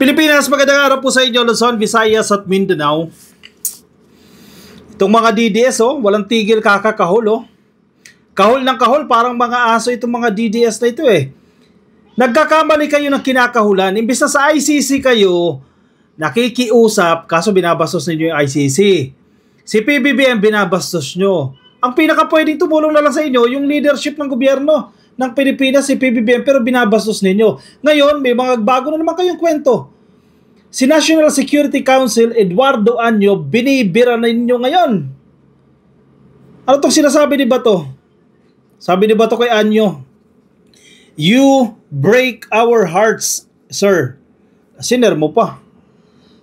Pilipinas, magandang araw po sa inyo, Luzon, Visayas at Mindanao. Itong mga DDS, walang tigil kakakahol, Kahol ng kahol, parang mga aso itong mga DDS na ito Nagkakamali kayo ng kinakahulan. Imbis na sa ICC kayo nakikiusap, kaso binabastos ninyo yung ICC. Si PBBM binabastos nyo. Ang pinaka pwedeng tumulong na lang sa inyo, yung leadership ng gobyerno ng Pilipinas, si PBBM, pero binabastos ninyo. Ngayon, may mga bago na naman kayong kwento. Si National Security Council, Eduardo Anyo, binibira na ninyo ngayon. Ano itong sinasabi ni Bato? Sabi ni Bato kay Anyo, "You break our hearts, sir." Siner mo pa.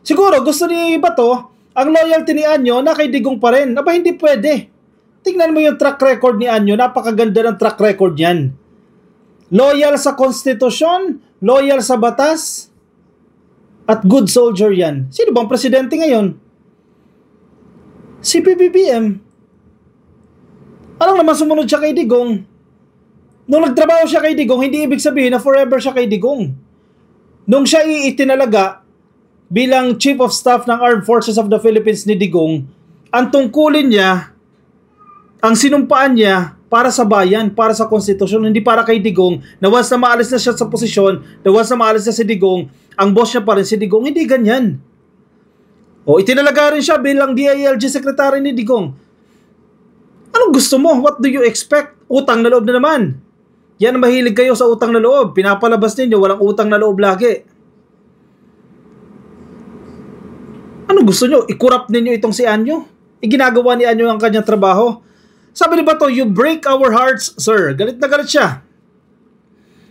Siguro gusto ni Bato, ang loyalty ni Anyo na kay Digong pa rin. Aba, hindi pwede. Tingnan mo yung track record ni Anyo, napakaganda ng track record niyan. Loyal sa konstitusyon, loyal sa batas, at good soldier yan. Sino bang presidente ngayon? Si PBBM. Anong naman sumunod siya kay Digong? Nung nagtrabaho siya kay Digong, hindi ibig sabihin na forever siya kay Digong. Nung siya itinalaga bilang Chief of Staff ng Armed Forces of the Philippines ni Digong, ang tungkulin niya, ang sinumpaan niya, para sa bayan, para sa konstitusyon, hindi para kay Digong, na once na maalis na siya sa posisyon, na once na maalis na si Digong, ang boss niya pa rin si Digong. Hindi ganyan. Itinalaga rin siya bilang DILG Secretary ni Digong. Anong gusto mo? What do you expect? Utang na loob na naman. Yan, mahilig kayo sa utang na loob. Pinapalabas ninyo, walang utang na loob lagi. Anong gusto nyo? I-corrupt ninyo itong si Anyo? Ginagawa ni Anyo ang kanyang trabaho? Sabi ni Bato, "You break our hearts, sir." Galit na galit siya.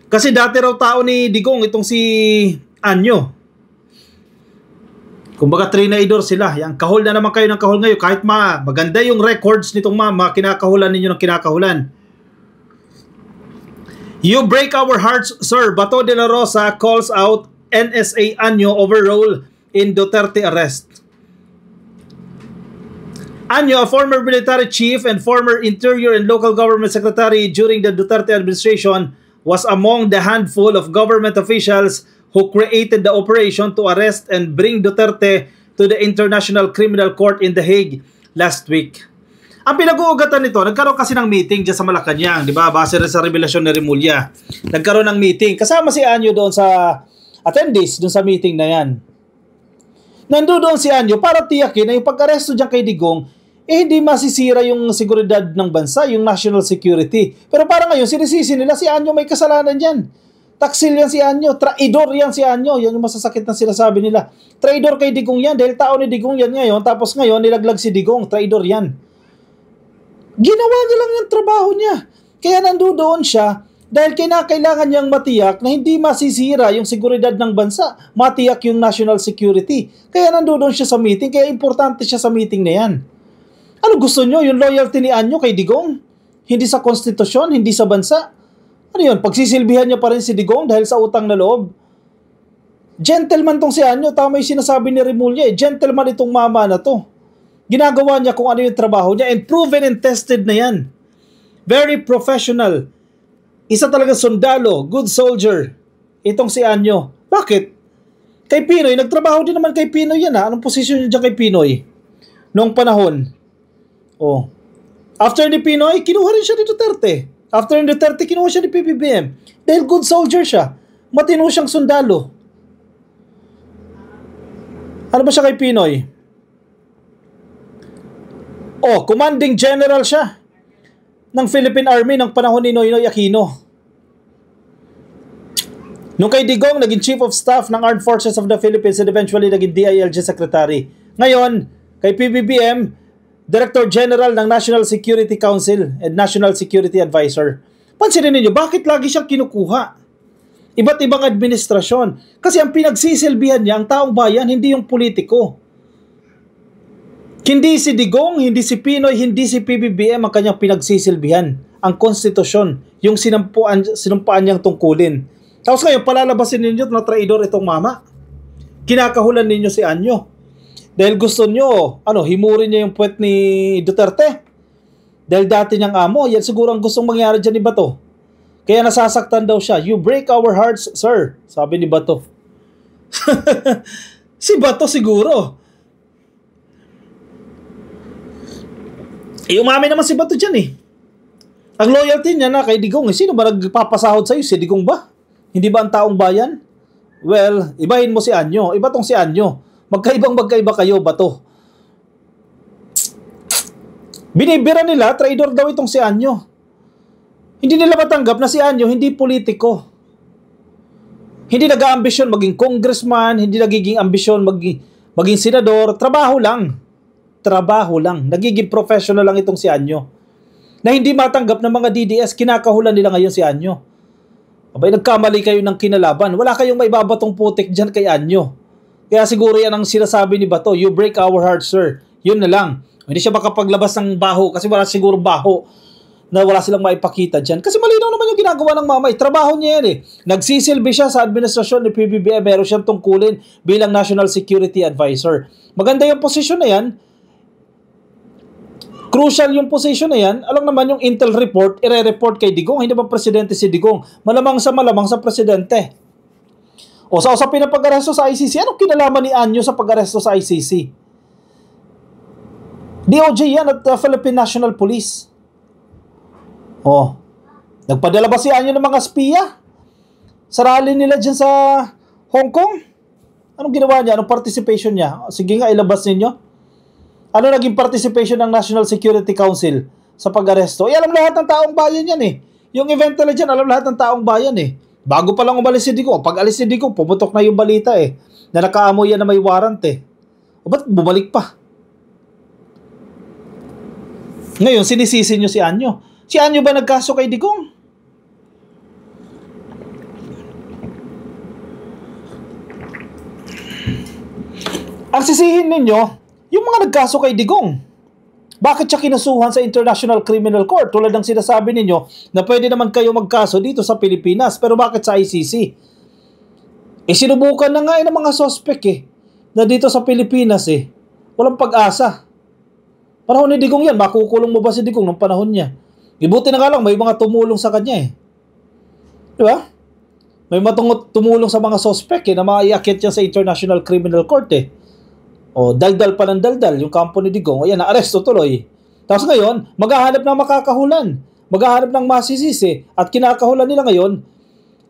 Kasi dati raw tao ni Digong itong si Anyo. Kumbaga trinaidor sila. Yang kahol na naman kayo ng kahol ngayon. Kahit maganda yung records nitong kinakahulan ninyo ng kinakahulan. "You break our hearts, sir." Bato de la Rosa calls out NSA Anyo over role in Duterte arrest. Anyo, a former military chief and former interior and local government secretary during the Duterte administration, was among the handful of government officials who created the operation to arrest and bring Duterte to the International Criminal Court in The Hague last week. Ang pinag-uugatan nito, nagkaroon kasi ng meeting dyan sa Malacanang, di ba? Base rin sa revelasyon ni Remulla. Nagkaroon ng meeting. Kasama si Anyo doon sa attendees, doon sa meeting na yan. Nandoon si Anyo para tiyakin na yung pag-aresto dyan kay Digong, hindi masisira yung seguridad ng bansa, yung national security. Pero parang ngayon, sinisisi nila si Anyo may kasalanan dyan. Taksil yan si Anyo, traidor yan si Anyo. Yan yung masasakit na sinasabi nila. Traidor kay Digong yan, dahil tao ni Digong yan ngayon, tapos ngayon nilaglag si Digong, traidor yan. Ginawa niya lang yung trabaho niya. Kaya nandoon siya, dahil kailangan niyang matiyak na hindi masisira yung seguridad ng bansa, matiyak yung national security. Kaya nandoon siya sa meeting, kaya importante siya sa meeting na yan. Ano gusto nyo? Yung loyalty ni Anyo kay Digong? Hindi sa konstitusyon, hindi sa bansa? Ano yun? Pagsisilbihan niya pa rin si Digong dahil sa utang na loob? Gentleman tong si Anyo, tama yung sinasabi ni Remulla Gentleman itong mama na to. Ginagawa niya kung ano yung trabaho niya and proven and tested na yan. Very professional. Isa talaga sundalo, good soldier. Itong si Anyo. Bakit? Kay Pinoy, nagtrabaho din naman kay Pinoy yan Anong posisyon niya dyan kay Pinoy? Noong panahon. After ni Pinoy, kinuha rin siya ni Duterte. After ni Duterte, kinuha siya ni PBBM. Dahil good soldier siya. Matino siyang sundalo. Ano ba siya kay Pinoy? Commanding general siya ng Philippine Army ng panahon ni Noynoy Aquino. Nung kay Digong, naging Chief of Staff ng Armed Forces of the Philippines and eventually naging DILG Secretary. Ngayon, kay PBBM, Director General ng National Security Council and National Security Advisor. Pansinin niyo, bakit lagi siyang kinukuha? Iba't ibang administrasyon. Kasi ang pinagsisilbihan niya, ang taong bayan, hindi yung politiko. Hindi si Digong, hindi si Pinoy, hindi si PBBM ang kanyang pinagsisilbihan. Ang konstitusyon, yung sinumpaan niyang tungkulin. Tapos ngayon, palalabasin ninyo na traidor itong mama. Kinakahulan ninyo si Anyo. Dahil gusto nyo, himurin niya yung puwet ni Duterte. Dahil dati niyang amo, yan siguro ang gustong mangyari dyan ni Bato. Kaya nasasaktan daw siya. "You break our hearts, sir," sabi ni Bato. Si Bato siguro. Umami naman si Bato dyan eh. Ang loyalty niya na kay Digong, sino ba nagpapasahod sa'yo? Si Digong ba? Hindi ba ang taong bayan? Well, ibahin mo si Anyo. Iba tong si Anyo. Magkaiba kayo, Bato. Binibira nila, traidor daw itong si Anyo. Hindi nila matanggap na si Anyo hindi politiko. Hindi nag-aambisyon maging congressman, hindi nagiging ambisyon maging senador, trabaho lang. Trabaho lang. Nagiging professional lang itong si Anyo. Na hindi matanggap ng mga DDS, kinakahulan nila ngayon si Anyo. Abay, nagkamali kayo ng kinalaban. Wala kayong maibabatong putik dyan kay Anyo. Kaya siguro yan ang sinasabi ni Bato, you break our hearts, sir. Yun na lang. Hindi siya makapaglabas ng baho kasi wala siguro baho na wala silang maipakita dyan. Kasi malinaw naman yung ginagawa ng mama. Trabaho niya yan eh. Nagsisilbi siya sa administrasyon ni PBBM. Meron siyang tungkulin bilang National Security Advisor. Maganda yung posisyon na yan. Crucial yung position na yan. Alam naman yung Intel report, ire-report kay Digong. Hindi ba presidente si Digong? Malamang sa presidente. O sa usapin ng pag-aresto sa ICC, anong kinalaman ni Anyo sa pag-aresto sa ICC? DOJ yan at Philippine National Police. Oh, nagpadala ba si Anyo ng mga espiya? Sa rally nila dyan sa Hong Kong? Anong ginawa niya? Anong participation niya? Sige nga, ilabas ninyo. Ano naging participation ng National Security Council sa pag-aresto? Alam lahat ng taong bayan yan eh. Yung event nila dyan, alam lahat ng taong bayan eh. Bago pa lang umalis si Digong. Pag alis si Digong, pumutok na yung balita eh. Na nakaamoy yan na may warrant eh. O ba't bumalik pa? Ngayon, sinisisi nyo si Anyo. Si Anyo ba nagkaso kay Digong? Ang sisihin ninyo, yung mga nagkaso kay Digong. Bakit siya kinasuhan sa International Criminal Court? Tulad ng sinasabi ninyo na pwede naman kayo magkaso dito sa Pilipinas. Pero bakit sa ICC? Sinubukan na nga ng mga suspect na dito sa Pilipinas walang pag-asa. Panahon ni Digong yan. Makukulong mo ba si Digong nung panahon niya? Ibuti na nga lang, may mga tumulong sa kanya Di ba? May mga tumulong sa mga suspect na maiakit yan sa International Criminal Court O, daldal pa ng daldal yung kampo ni Digong. Ayan, na-aresto tuloy. Tapos ngayon, maghahanap ng makakahulan. Maghahanap ng masisisi. At kinakahulan nila ngayon,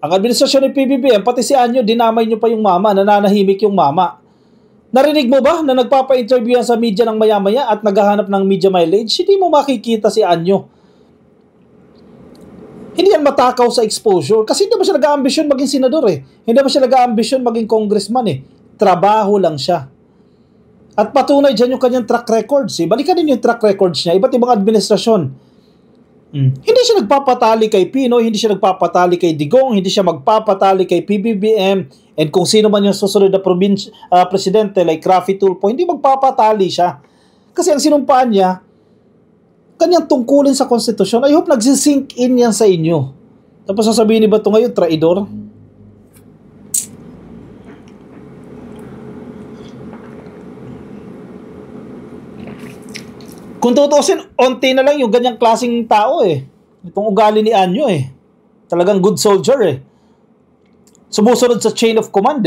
ang administrasyon ni PBBM, pati si Anyo, dinamay nyo pa yung mama, nananahimik yung mama. Narinig mo ba na nagpapa-interview yan sa media ng maya-maya at naghahanap ng media mileage? Hindi mo makikita si Anyo. Hindi yan matakaw sa exposure. Kasi hindi ba siya nag-aambisyon maging senador Hindi ba siya nag-aambisyon maging congressman Trabaho lang siya. At patunay dyan yung kanyang track records. Balikan din yung track records niya. Iba't ibang administrasyon. Hindi siya nagpapatali kay Pinoy, hindi siya nagpapatali kay Digong, hindi siya magpapatali kay PBBM, and kung sino man yung susunod na presidente like Raffy Tulfo, hindi magpapatali siya. Kasi ang sinumpaan niya, kanyang tungkulin sa konstitusyon. I hope nagsisink in yan sa inyo. Tapos sasabihin ni Bato ngayon, traidor? Kung tutusin, onti na lang yung ganyang klaseng tao Itong ugali ni Anyo Talagang good soldier Sumusunod sa chain of command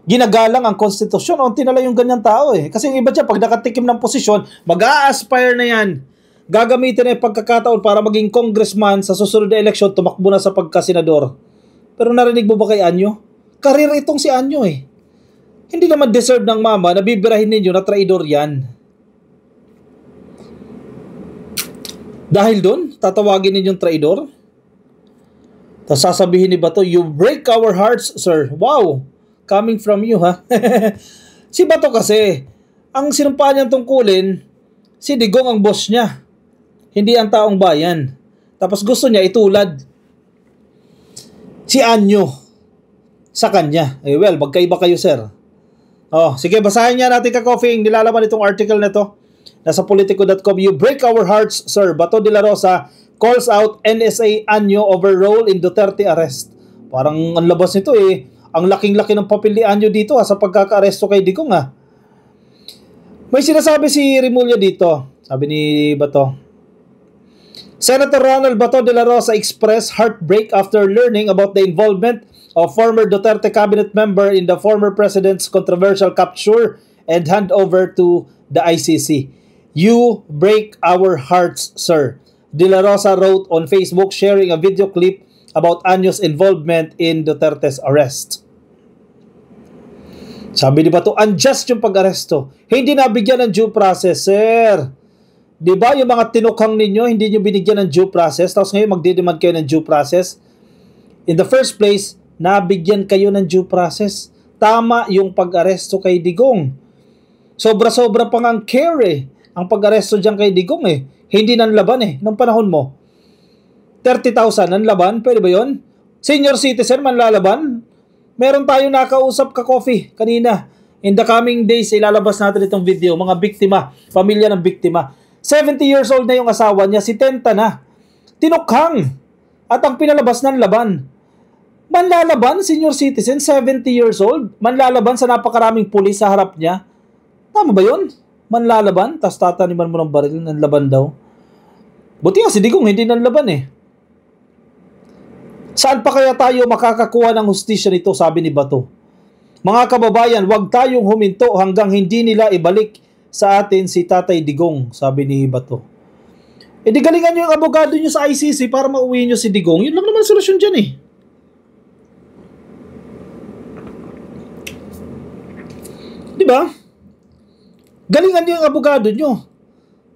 Ginagalang ang konstitusyon, onti na lang yung ganyang tao Kasi yung iba dyan, pag nakatikim ng posisyon, mag-a-aspire na yan. Gagamitin na yung pagkakataon para maging congressman sa susunod na eleksyon, tumakbo na sa pagkasenador. Pero narinig mo ba kay Anyo? Karir itong si Anyo Hindi naman deserve ng mama na bibirahin ninyo na traidor yan. Dahil doon, tatawagin ninyong traidor? Tapos sasabihin ni Bato, you break our hearts, sir. Wow! Coming from you, ha? Si Bato kasi, ang sinumpaan niyang tungkulin, si Digong ang boss niya. Hindi ang taong bayan. Tapos gusto niya itulad si Anyo sa kanya. Well, magkaiba kayo, sir. Sige, basahin niya natin ka-coffee. Nilalaman itong article na to. Nasa politico.com, you break our hearts, sir. Bato de la Rosa calls out NSA Anyo over role in Duterte arrest. Parang ang labas nito ang laking-laki ng papel ni Anyo dito sa pagkaka-aresto kay Digong May sinasabi si Remulla dito. Sabi ni Bato, Senator Ronald Bato de la Rosa expressed heartbreak after learning about the involvement of former Duterte cabinet member in the former president's controversial capture and handover to the ICC. "You break our hearts, sir," De La Rosa wrote on Facebook, sharing a video clip about Anyo's involvement in Duterte's arrest. Sabi ni Bato, unjust yung pag-aresto. Hindi nabigyan ng due process, sir. Di ba yung mga tinukhang ninyo, hindi nyo binigyan ng due process, tapos ngayon magdidemand kayo ng due process? In the first place, nabigyan kayo ng due process. Tama yung pag-aresto kay Digong. Sobra-sobra pang ang care ang pag-aresto dyan kay Digong Hindi nanlaban nung panahon mo. 30,000 nanlaban, pwede ba yun? Senior citizen manlalaban? Meron tayong nakausap ka-coffee kanina. In the coming days, ilalabas natin itong video. Mga biktima, pamilya ng biktima. 70 years old na yung asawa niya, si Tenta na. Tinukhang. At ang pinalabas ng laban. Manlalaban, senior citizen, 70 years old. Manlalaban sa napakaraming pulis sa harap niya. Tama ba yun? Manlalaban, tapos tataniman mo ng baril ng laban daw. Buti nga si Digong, hindi nanlaban Saan pa kaya tayo makakakuha ng hustisya nito, sabi ni Bato. Mga kababayan, huwag tayong huminto hanggang hindi nila ibalik sa atin si Tatay Digong, sabi ni Bato. Di galingan nyo yung abogado nyo sa ICC para mauwi nyo si Digong. Yun lang naman solusyon dyan Di ba? Galingan nyo yung abogado nyo.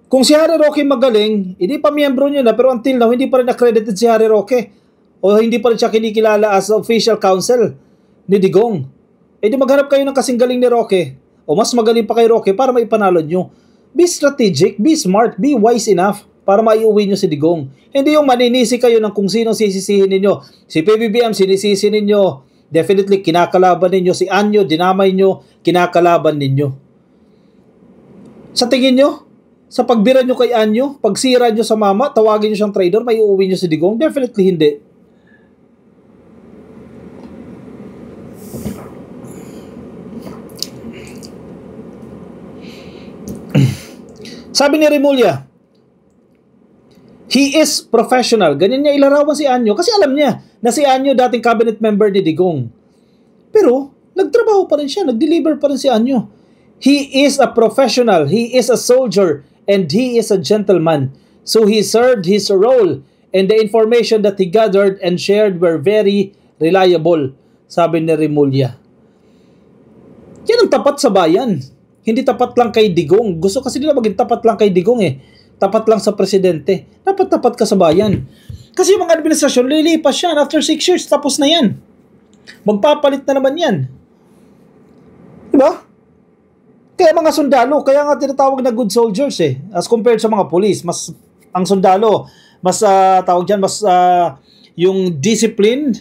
Kung si Harry Roque magaling, hindi pa miyembro nyo na, pero until now, hindi pa rin accredited si Harry Roque. O hindi pa rin siya kinikilala as official counsel ni Digong. Di maghanap kayo ng kasing galing ni Roque, o mas magaling pa kay Roque para maipanalo nyo. Be strategic, be smart, be wise enough para maiuwi nyo si Digong. Hindi yung maninisi kayo ng kung sino sisisihin ninyo. Si PBBM, sinisisi ninyo. Definitely, kinakalaban ninyo. Si Anyo, dinamay nyo, kinakalaban ninyo. Sa tingin nyo, sa pagbira nyo kay Anyo, pagsira nyo sa mama, tawagin nyo siyang traitor, may uuwi nyo si Digong? Definitely hindi. Sabi ni Remulla, he is professional. Ganyan niya ilarawan si Anyo kasi alam niya na si Anyo dating cabinet member ni Digong. Pero, nagtrabaho pa rin siya, nag-deliver pa rin si Anyo. He is a professional, he is a soldier, and he is a gentleman. So he served his role, and the information that he gathered and shared were very reliable, sabi ni Remulla. Yan ang tapat sa bayan. Hindi tapat lang kay Digong. Gusto kasi nila maging tapat lang kay Digong Tapat lang sa presidente. Dapat tapat ka sa bayan. Kasi yung mga administrasyon, lilipas yan. After 6 years, tapos na yan. Magpapalit na naman yan. Diba? Kaya mga sundalo, kaya nga tinatawag na good soldiers as compared sa mga police. Mas, ang sundalo, mas tawag dyan, mas yung discipline,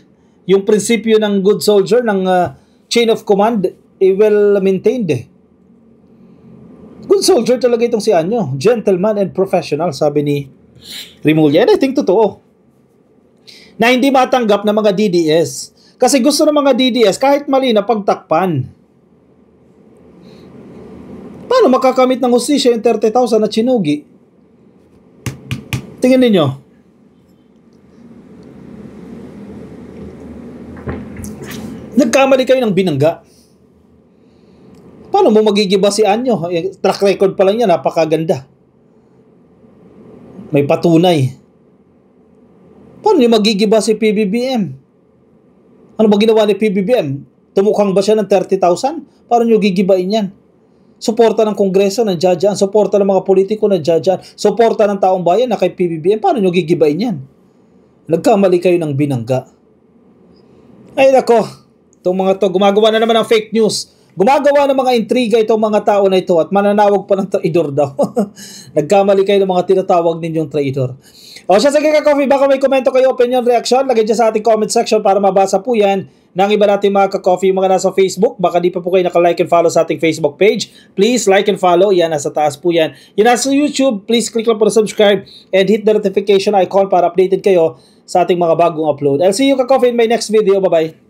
yung prinsipyo ng good soldier, ng chain of command, well maintained Good soldier talaga itong si Anyo. Gentleman and professional, sabi ni Remulla. And I think totoo. Na hindi matanggap ng mga DDS. Kasi gusto ng mga DDS, kahit mali na pagtakpan. Paano makakamit ng hustisya yung 30,000 na chinugi? Tingnan ninyo. Nagkamali kayo ng binangga. Paano mo magigiba si Anyo? Track record pa lang niya, napakaganda. May patunay. Paano niya magigiba si PBBM? Ano ba ginawa ni PBBM? Tumukhang ba siya ng 30,000? Paano niyo gigibain yan? Suporta ng Kongreso, ng judgean. Suporta ng mga politiko, ng judgean. Suporta ng taong bayan na kay PBBM. Paano niyo gigibain yan? Nagkamali kayo ng binangga. Ay nako, itong mga to, gumagawa na naman ng fake news. Gumagawa ng mga intriga itong mga tao na ito at mananawag pa ng traidor daw. Nagkamali kayo ng mga tinatawag ninyong traidor. O siya, sige ka-coffee, baka may komento kayo, opinion, reaction, lagay dyan sa ating comment section para mabasa po yan ng iba natin mga ka-coffee, mga nasa Facebook. Baka di pa po kayo naka-like and follow sa ating Facebook page. Please like and follow. Yan, nasa taas po yan. Yan, nasa YouTube, please click lang po na subscribe and hit the notification icon para updated kayo sa ating mga bagong upload. I'll see you ka-coffee in my next video. Bye-bye.